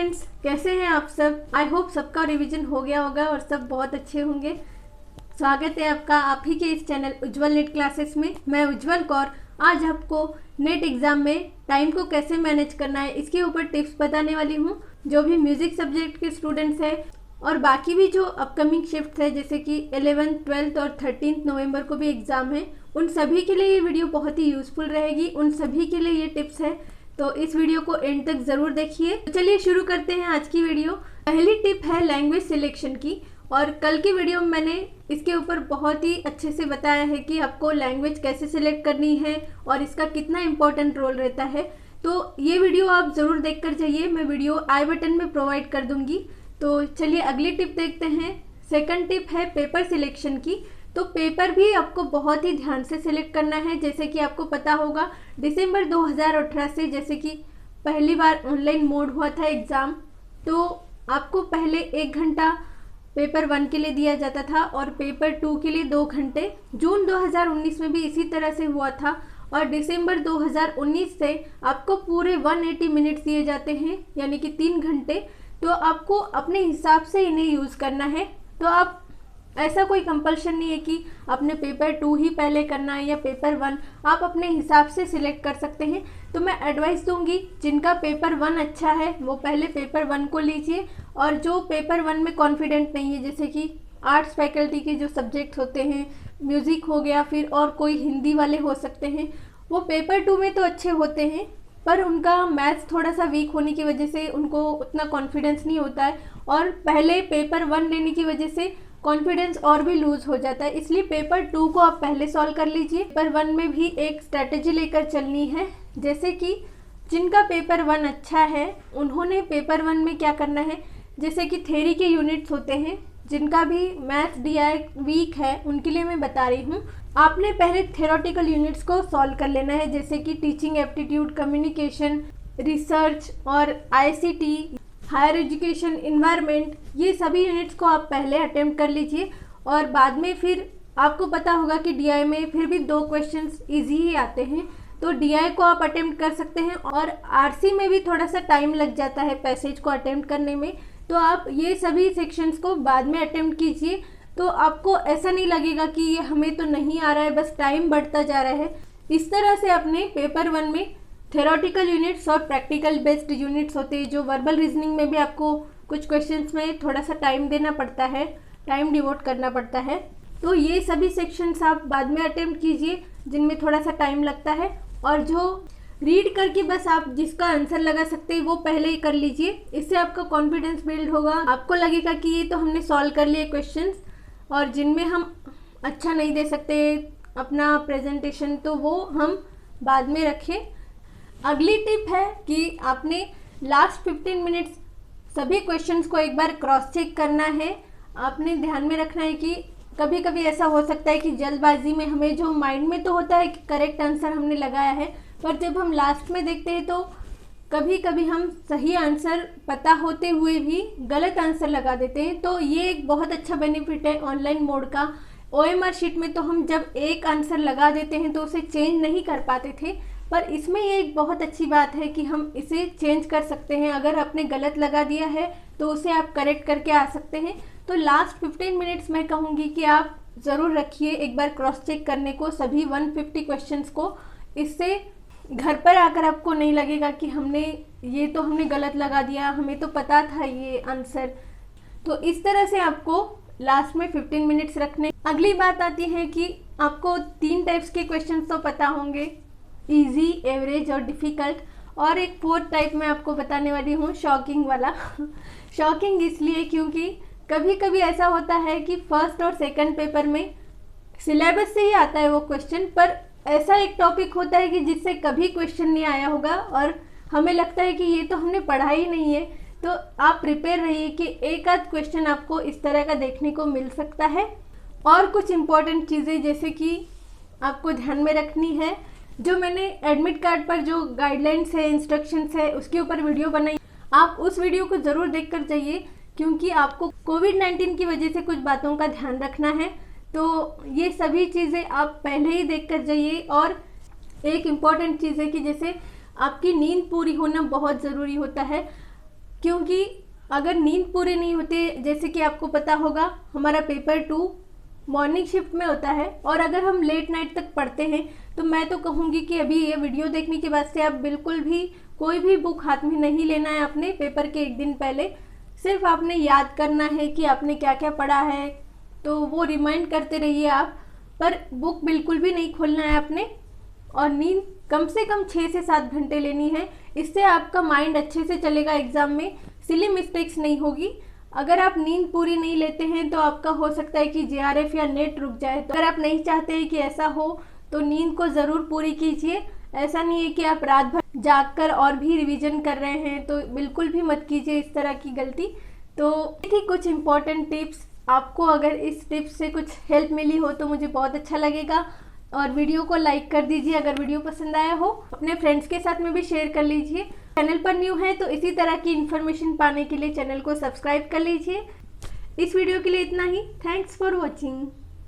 Students, कैसे हैं आप सब। आई होप सबका रिवीजन हो गया होगा और सब बहुत अच्छे होंगे। स्वागत है आपका आप ही के इस चैनल उज्जवल नेट क्लासेस में। मैं उज्जवल कौर आज आपको नेट एग्ज़ाम में टाइम को कैसे मैनेज करना है इसके ऊपर टिप्स बताने वाली हूँ। जो भी म्यूज़िक सब्जेक्ट के स्टूडेंट्स हैं और बाकी भी जो अपकमिंग शिफ्ट है जैसे कि 11th, 12th और 13 नवंबर को भी एग्ज़ाम है, उन सभी के लिए ये वीडियो बहुत ही यूज़फुल रहेगी। उन सभी के लिए ये टिप्स है, तो इस वीडियो को एंड तक ज़रूर देखिए। तो चलिए शुरू करते हैं आज की वीडियो। पहली टिप है लैंग्वेज सिलेक्शन की, और कल की वीडियो में मैंने इसके ऊपर बहुत ही अच्छे से बताया है कि आपको लैंग्वेज कैसे सिलेक्ट करनी है और इसका कितना इम्पोर्टेंट रोल रहता है। तो ये वीडियो आप ज़रूर देख कर जाइए, मैं वीडियो आई बटन में प्रोवाइड कर दूँगी। तो चलिए अगली टिप देखते हैं। सेकंड टिप है पेपर सिलेक्शन की। तो पेपर भी आपको बहुत ही ध्यान से सिलेक्ट करना है। जैसे कि आपको पता होगा दिसंबर 2018 से जैसे कि पहली बार ऑनलाइन मोड हुआ था एग्ज़ाम, तो आपको पहले 1 घंटा पेपर 1 के लिए दिया जाता था और पेपर 2 के लिए 2 घंटे। जून 2019 में भी इसी तरह से हुआ था और दिसंबर 2019 से आपको पूरे 180 मिनट्स दिए जाते हैं, यानी कि 3 घंटे। तो आपको अपने हिसाब से इन्हें यूज़ करना है। तो आप ऐसा कोई कंपल्शन नहीं है कि आपने पेपर 2 ही पहले करना है या पेपर 1, आप अपने हिसाब से सिलेक्ट कर सकते हैं। तो मैं एडवाइस दूंगी जिनका पेपर 1 अच्छा है वो पहले पेपर 1 को लीजिए, और जो पेपर 1 में कॉन्फिडेंट नहीं है जैसे कि आर्ट्स फैकल्टी के जो सब्जेक्ट होते हैं, म्यूज़िक हो गया, फिर और कोई हिंदी वाले हो सकते हैं, वो पेपर 2 में तो अच्छे होते हैं पर उनका मैथ्स थोड़ा सा वीक होने की वजह से उनको उतना कॉन्फिडेंस नहीं होता है, और पहले पेपर 1 लेने की वजह से कॉन्फिडेंस और भी लूज़ हो जाता है। इसलिए पेपर 2 को आप पहले सॉल्व कर लीजिए। पेपर 1 में भी एक स्ट्रैटेजी लेकर चलनी है। जैसे कि जिनका पेपर 1 अच्छा है उन्होंने पेपर 1 में क्या करना है, जैसे कि थ्योरी के यूनिट्स होते हैं, जिनका भी मैथ्स डीआई वीक है उनके लिए मैं बता रही हूँ। आपने पहले थ्योरेटिकल यूनिट्स को सॉल्व कर लेना है, जैसे कि टीचिंग एप्टीट्यूड, कम्युनिकेशन, रिसर्च और आईसीटी, हायर एजुकेशन, इन्वायरमेंट, ये सभी यूनिट्स को आप पहले अटेम्प्ट कर लीजिए। और बाद में फिर आपको पता होगा कि डीआई में फिर भी 2 क्वेश्चंस इजी ही आते हैं, तो डीआई को आप अटेम्प्ट कर सकते हैं। और आरसी में भी थोड़ा सा टाइम लग जाता है पैसेज को अटेम्प्ट करने में, तो आप ये सभी सेक्शंस को बाद में अटेम्प्ट कीजिए। तो आपको ऐसा नहीं लगेगा कि ये हमें तो नहीं आ रहा है, बस टाइम बढ़ता जा रहा है। इस तरह से अपने पेपर 1 में थ्योरेटिकल यूनिट्स और प्रैक्टिकल बेस्ड यूनिट्स होते हैं, जो वर्बल रीजनिंग में भी आपको कुछ क्वेश्चंस में थोड़ा सा टाइम देना पड़ता है, टाइम डिवोट करना पड़ता है। तो ये सभी सेक्शंस आप बाद में अटेम्प्ट कीजिए जिनमें थोड़ा सा टाइम लगता है, और जो रीड करके बस आप जिसका आंसर लगा सकते हैं वो पहले ही कर लीजिए। इससे आपका कॉन्फिडेंस बिल्ड होगा, आपको लगेगा कि ये तो हमने सॉल्व कर लिए क्वेश्चंस, और जिनमें हम अच्छा नहीं दे सकते अपना प्रेजेंटेशन तो वो हम बाद में रखें। अगली टिप है कि आपने लास्ट 15 मिनट्स सभी क्वेश्चंस को एक बार क्रॉस चेक करना है। आपने ध्यान में रखना है कि कभी कभी ऐसा हो सकता है कि जल्दबाजी में हमें जो माइंड में तो होता है कि करेक्ट आंसर हमने लगाया है, पर जब हम लास्ट में देखते हैं तो कभी कभी हम सही आंसर पता होते हुए भी गलत आंसर लगा देते हैं। तो ये एक बहुत अच्छा बेनिफिट है ऑनलाइन मोड का। ओएमआर शीट में तो हम जब एक आंसर लगा देते हैं तो उसे चेंज नहीं कर पाते थे, पर इसमें ये एक बहुत अच्छी बात है कि हम इसे चेंज कर सकते हैं। अगर आपने गलत लगा दिया है तो उसे आप करेक्ट करके आ सकते हैं। तो लास्ट 15 मिनट्स मैं कहूँगी कि आप ज़रूर रखिए एक बार क्रॉस चेक करने को सभी 150 क्वेश्चंस को। इससे घर पर आकर आपको नहीं लगेगा कि हमने गलत लगा दिया, हमें तो पता था ये आंसर। तो इस तरह से आपको लास्ट में 15 मिनट्स रखने। अगली बात आती है कि आपको 3 टाइप्स के क्वेश्चंस तो पता होंगे, इजी, एवरेज और डिफ़िकल्ट, और एक 4th टाइप मैं आपको बताने वाली हूँ, शॉकिंग वाला। शॉकिंग इसलिए क्योंकि कभी कभी ऐसा होता है कि फर्स्ट और सेकंड पेपर में सिलेबस से ही आता है वो क्वेश्चन, पर ऐसा एक टॉपिक होता है कि जिससे कभी क्वेश्चन नहीं आया होगा और हमें लगता है कि ये तो हमने पढ़ा ही नहीं है। तो आप प्रिपेयर रहिए कि एक आध क्वेश्चन आपको इस तरह का देखने को मिल सकता है। और कुछ इम्पॉर्टेंट चीज़ें जैसे कि आपको ध्यान में रखनी है, जो मैंने एडमिट कार्ड पर जो गाइडलाइंस है, इंस्ट्रक्शंस है, उसके ऊपर वीडियो बनाई, आप उस वीडियो को ज़रूर देख कर जाइए, क्योंकि आपको कोविड-19 की वजह से कुछ बातों का ध्यान रखना है। तो ये सभी चीज़ें आप पहले ही देख कर जाइए। और एक इम्पॉर्टेंट चीज़ है कि जैसे आपकी नींद पूरी होना बहुत ज़रूरी होता है। क्योंकि अगर नींद पूरी नहीं होती, जैसे कि आपको पता होगा हमारा पेपर 2 मॉर्निंग शिफ्ट में होता है, और अगर हम लेट नाइट तक पढ़ते हैं तो मैं तो कहूँगी कि अभी ये वीडियो देखने के बाद से आप बिल्कुल भी कोई भी बुक हाथ में नहीं लेना है अपने पेपर के एक दिन पहले। सिर्फ आपने याद करना है कि आपने क्या क्या पढ़ा है, तो वो रिमाइंड करते रहिए आप, पर बुक बिल्कुल भी नहीं खोलना है आपने। और नींद कम से कम 6 से 7 घंटे लेनी है, इससे आपका माइंड अच्छे से चलेगा एग्ज़ाम में, सिली मिस्टेक्स नहीं होगी। अगर आप नींद पूरी नहीं लेते हैं तो आपका हो सकता है कि जेआरएफ या नेट रुक जाए। तो अगर आप नहीं चाहते हैं कि ऐसा हो तो नींद को ज़रूर पूरी कीजिए। ऐसा नहीं है कि आप रात भर जाग कर और भी रिवीजन कर रहे हैं, तो बिल्कुल भी मत कीजिए इस तरह की गलती। तो ये थी कुछ इम्पॉर्टेंट टिप्स। आपको अगर इस टिप्स से कुछ हेल्प मिली हो तो मुझे बहुत अच्छा लगेगा, और वीडियो को लाइक कर दीजिए अगर वीडियो पसंद आया हो। अपने फ्रेंड्स के साथ में भी शेयर कर लीजिए। चैनल पर न्यू है तो इसी तरह की इन्फॉर्मेशन पाने के लिए चैनल को सब्सक्राइब कर लीजिए। इस वीडियो के लिए इतना ही। Thanks for watching.